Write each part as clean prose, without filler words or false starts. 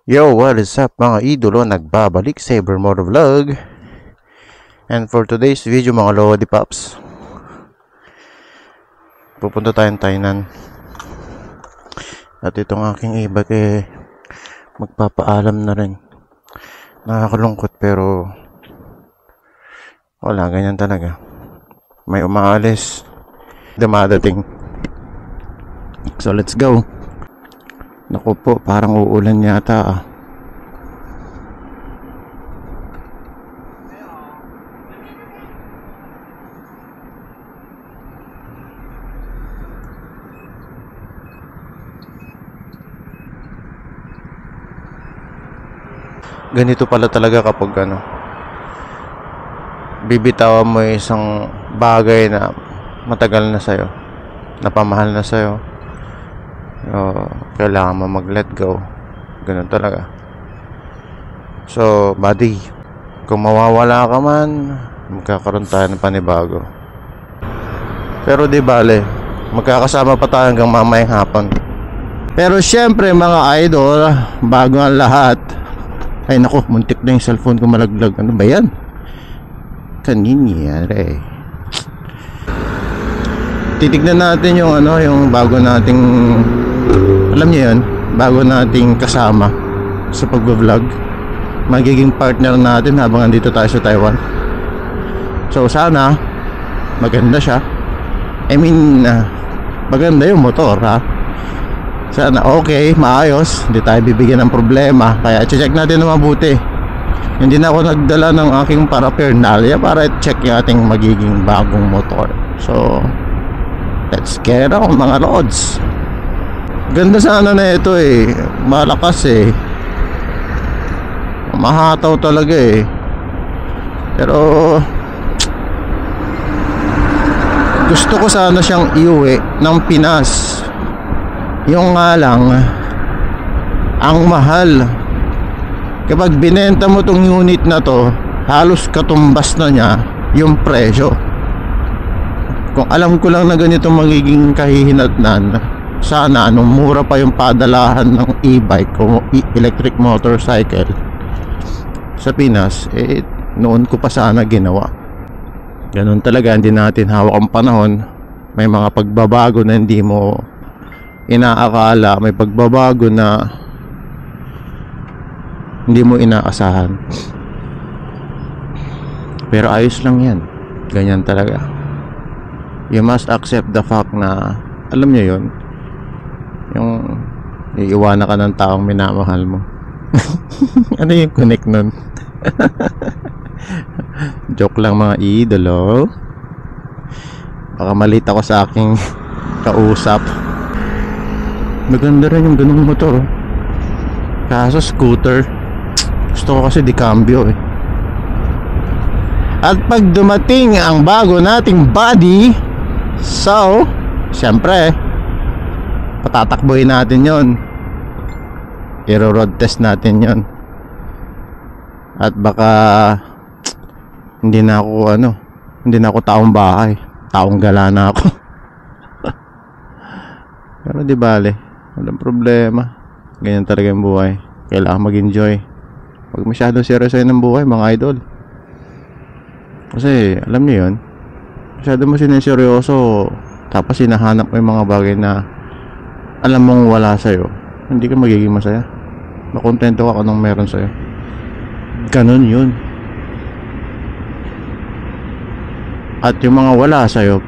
Yo, what is up mga idolo? Nagbabalik Saber Motor Vlog. And for today's video mga Lodi Pops, pupunta tayong Tainan. At itong aking e-bike magpapaalam na rin. Nakakalungkot pero wala, ganyan talaga. May umaalis, dumadating. So let's go. Naku po, parang uulan yata . Ganito pala talaga kapag bibitawan mo isang bagay na matagal na sa'yo, napamahal na sa'yo. Kailangan mo mag-let go. Ganun talaga. So, buddy, kung mawawala ka man, magkakaroon tayo ng panibago. Pero di bale, magkakasama pa tayo hanggang mamayang hapon. Pero syempre mga idol, bago ang lahat, ay naku, muntik na yung cellphone ko malaglag. Ano ba yan? Kanina titignan natin yung yung bago nating, alam niyo yun, bago nating kasama sa pagbablog, magiging partner natin habang andito tayo sa Taiwan. So sana maganda siya. I mean, maganda yung motor sana okay, maayos, hindi tayo bibigyan ng problema. Kaya check natin na mabuti. Hindi na ako nagdala ng aking paraphernalia para check yung ating magiging bagong motor. So let's get it on mga lods. Ganda sana na ito malakas mahataw talaga pero gusto ko sana siyang iuwi ng Pinas. Yung nga lang, ang mahal. Kapag binenta mo tong unit na to, halos katumbas na niya yung presyo. Kung alam ko lang na ganito magiging kahihinatnan, sana anong mura pa yung padalahan ng e-bike o electric motorcycle sa Pinas, noon ko pa sana ginawa. Ganun talaga, hindi natin hawak ang panahon. May mga pagbabago na hindi mo inaakala, may pagbabago na hindi mo inaasahan. Pero ayos lang yan, ganyan talaga. You must accept the fact na, alam niyo yun, yung iiwanan ka ng taong minamahal mo. Ano yung connect nun? Joke lang mga idolo. Baka malit ako sa aking kausap. Maganda rin yung ganung motor kaso scooter, gusto ko kasi di cambio At pag dumating ang bago nating body, so syempre patatakbuhin natin yon, i-road test natin yon. At baka hindi na ako taong bahay, taong gala na ako. Pero di bale, walang problema, ganyan talaga yung buhay. Kailangan mag-enjoy. Huwag masyadong seryosohin ng buhay mga idol, kasi alam niyo yun, masyado mo sineseryoso tapos hinahanap mo yung mga bagay na alam mong wala sa'yo, hindi ka magiging masaya. Makontento ka kung anong meron sa'yo. Ganun yun. At yung mga wala sa'yo,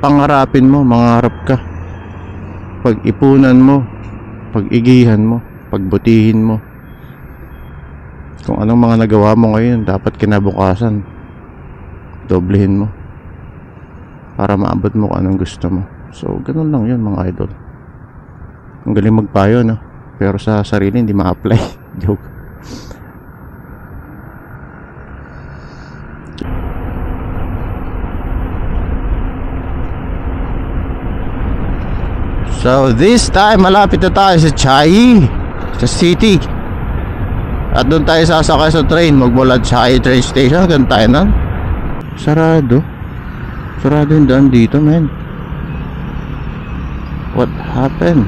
pangarapin mo, mangarap ka, pag-ipunan mo, pag-igihan mo, pagbutihin mo. Kung anong mga nagawa mo ngayon, dapat kinabukasan doblehin mo para maabot mo kung anong gusto mo. So ganun lang yun mga idol. Ang galing magpayo pero sa sarili hindi ma-apply. Joke. So this time malapit na tayo sa Chiayi, sa city. At doon tayo sasakay sa train magmula Chiayi train station hanggang Tainan. Sarado yung daan dito, man. What happened?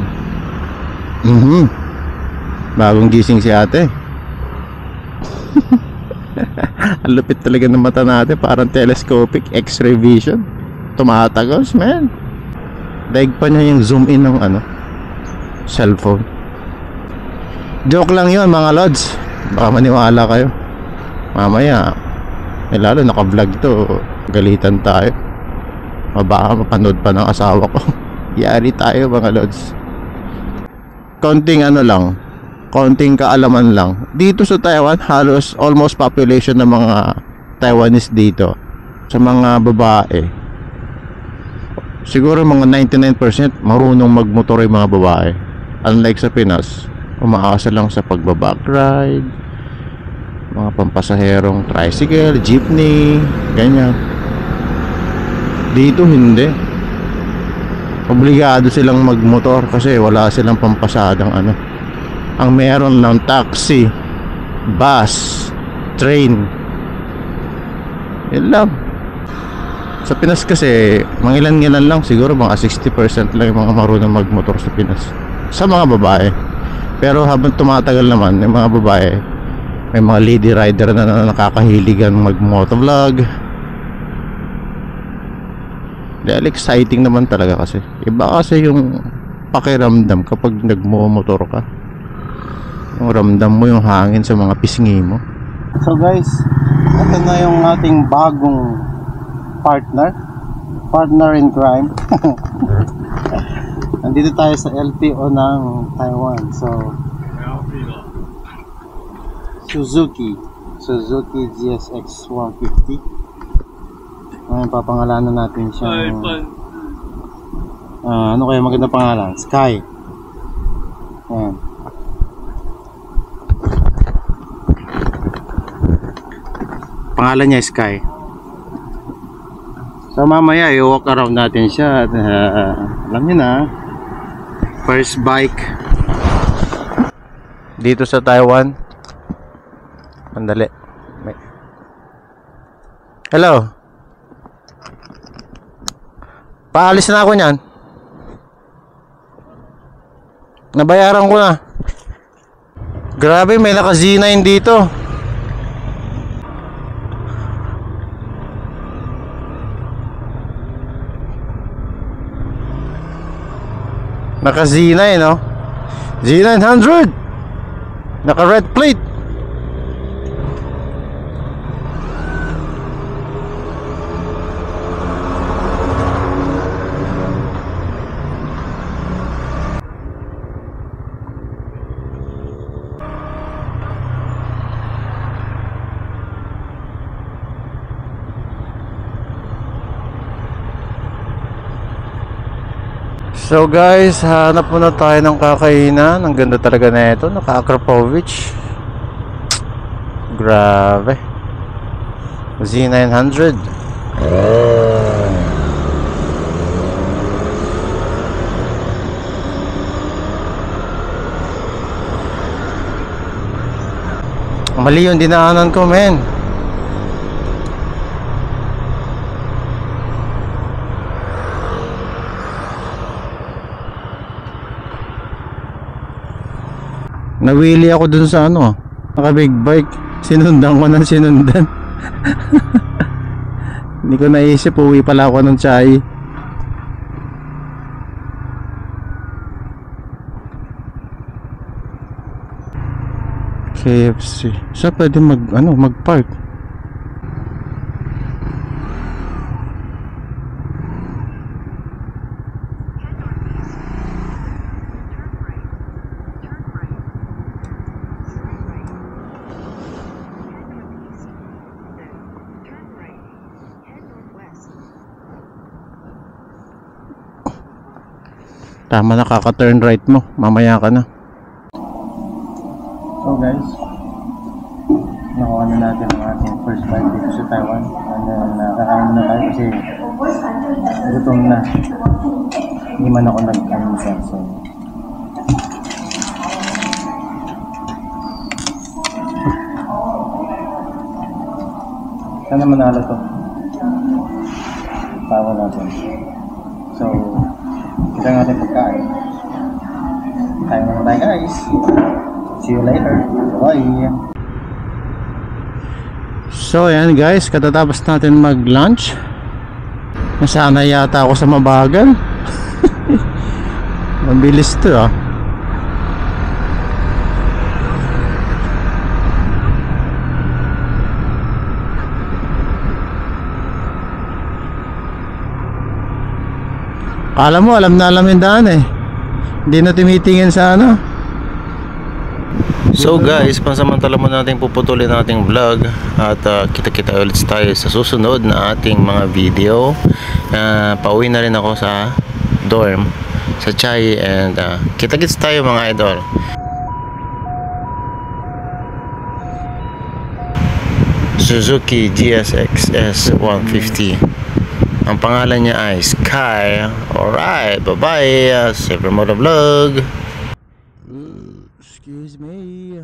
Bagong gising si ate. Ang lupit talaga ng mata natin, parang telescopic X-ray vision. Tumatagos, man. Daig pa niya yung zoom in ng cellphone. Joke lang yun mga lods, baka maniwala kayo. Mamaya lalo naka-vlog to, galitan tayo. Baka mapanood pa ng asawa ko. Yari tayo mga lods. Konting konting kaalaman lang. Dito sa Taiwan, halos almost population ng mga Taiwanese dito, sa mga babae, siguro mga 99% marunong magmotor yung mga babae. Unlike sa Pinas, umaasa lang sa pagbaback ride, mga pampasaherong tricycle, jeepney, ganyan. Dito hindi. Obligado silang magmotor kasi wala silang pampasadang Ang meron lang taxi, bus, train. Yan lang. Sa Pinas kasi, mangilan-ngilan lang, siguro mga 60% lang yung mga marunong magmotor sa Pinas, sa mga babae. Pero habang tumatagal naman, yung mga babae, may mga lady rider na nakakahiligan mag-motovlog. Dahil exciting naman talaga kasi. Iba kasi yung pakiramdam kapag nagmo-motor ka. Yung ramdam mo yung hangin sa mga pisngi mo. So guys, ito na yung ating bagong partner in crime. Nandito tayo sa LTO ng Taiwan. So Suzuki GSX 150. Ngayon papangalanan natin siya. Ano kaya maganda pangalan? Sky. Ayan. Pangalan niya Sky. So mamaya i-walk around natin siya at alam niyo na, first bike dito sa Taiwan. Mandali. Hello. Paalis na ako niyan. Nabayaran ko na. Grabe, may naka Z9 dito. Naka Z9, no? Z900. Naka red plate. So guys, hanap muna tayo ng kakainan. Ang ganda talaga na ito, naka-Akrapovic. Grabe. Z900. Mali yung dinaanan ko, men. Nawili ako dun sa naka big bike. Sinundan ko ng sinundan. Hindi ko naisip, uwi pala ako ng Chai. KFC. Saan pwede mag-park? Tama na, kaka-turn right mo. Mamaya ka na. So guys, nakuha na natin ang ating first bite dito sa Taiwan. Nakakain na tayo kasi gutom na. Hindi man ako nag-almusal. So sana manalo to. Tawa natin. So kita natin pagkain. Kain muna tayo guys. See you later. Bye. So ayan guys, katatapos natin mag lunch. Nasana yata ako sa mabagal. Mabilis to ah. Kala mo alam na alam yung daan eh. Hindi na tumitingin sa ano. So guys, pansamantala mo natin puputulin ang ating vlog. At kita-kita ulit tayo sa susunod na ating mga video. Pauwi na rin ako sa dorm sa Chai. And kita-kits tayo mga idol. Suzuki GSX S150. Ang pangalan niya ay Sky. Alright, bye bye. Saver Motovlog. Excuse me.